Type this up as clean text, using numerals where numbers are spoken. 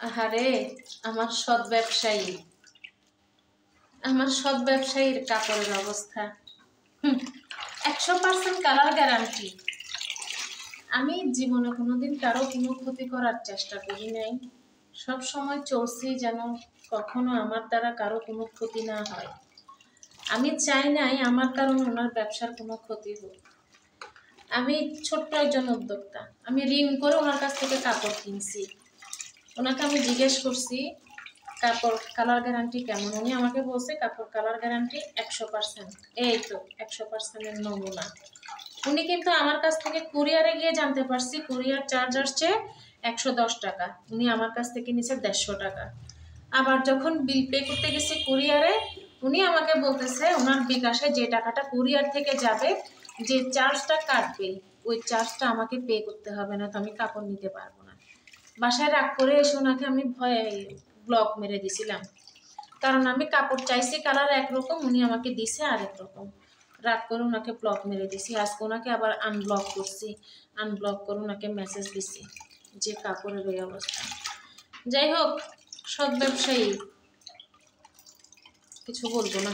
আহারে আমার সৎ ব্যবসায়ীর কাপড়ের অবস্থা 100% কালার গ্যারান্টি। আমি জীবনে কোনোদিন কারো কোনো ক্ষতি করার চেষ্টা করি নাই, সব সময় চলছি যেন কখনো আমার দ্বারা কারো কোনো ক্ষতি না হয়। আমি চাই নাই আমার কারণে ওনার ব্যবসার কোনো ক্ষতি হোক। আমি ছোট্ট একজন উদ্যোক্তা, আমি ঋণ করে ওনার কাছ থেকে কাপড় কিনছি। ওনাকে আমি জিজ্ঞেস করছি কাপড় কালার গ্যারান্টি কেমন, উনি আমাকে বলছে কাপড় কালার গ্যারান্টি 100%। এই তো 100%-এর নমুনা। উনি কিন্তু আমার কাছ থেকে কুরিয়ারে গিয়ে জানতে পারছি কুরিয়ার চার্জ আসছে 110 টাকা, উনি আমার কাছ থেকে নিছে 150 টাকা। আবার যখন বিল পে করতে গেছি কুরিয়ারে, উনি আমাকে বলতেছে ওনার বিকাশে যে টাকাটা কুরিয়ার থেকে যাবে, যে চার্জটা কাটবে ওই চার্জটা আমাকে পে করতে হবে না, তো আমি কাপড় নিতে পারবো না। বাসায় রাগ করে এসে ওনাকে আমি ভয়ে ব্লক মেরে দিছিলাম, কারণ আমি কাপড় চাইছি কালার একরকম, উনি আমাকে দিছে আরেক রকম। রাগ করে ওনাকে ব্লক মেরে দিছি। আজকে ওনাকে আবার আনব্লক করছি, আনব্লক করে ওনাকে মেসেজ দিছি যে কাপড়ের এই অবস্থা। যাই হোক, সৎ ব্যবসায়ী, কিছু বলবো না।